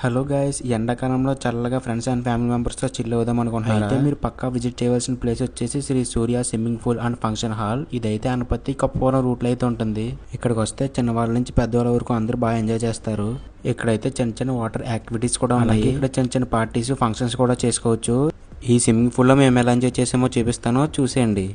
Hello guys, ఈ ఎండాకాలంలో చల్లగా ఫ్రెండ్స్ అండ్ ఫ్యామిలీ మెంబర్స్తో చిల్ అవుదాం అనుకుంటున్నారా? అయితే మీరు పక్కా విజిట్ చేయవలసిన ప్లేస్ వచ్చేసి Sri Surya swimming pool and function hall. ఇదైతే అనపత్తి కప్పుకోవడం రూట్లో అయితే ఉంటుంది. ఇక్కడికి వస్తే చిన్నవాళ్ళ నుంచి పెద్దవాళ్ళ వరకు అందరూ బాగా ఎంజాయ్ చేస్తారు. ఇక్కడైతే చిన్న చిన్న వాటర్ యాక్టివిటీస్ కూడా ఉన్నాయి. ఇక్కడ చిన్న చిన్న పార్టీస్, ఫంక్షన్స్ కూడా చేసుకోవచ్చు. ఈ స్విమ్మింగ్ పూల్లో మేము ఎలా ఎంజాయ్ చేసామో చూపిస్తానో చూసేయండి.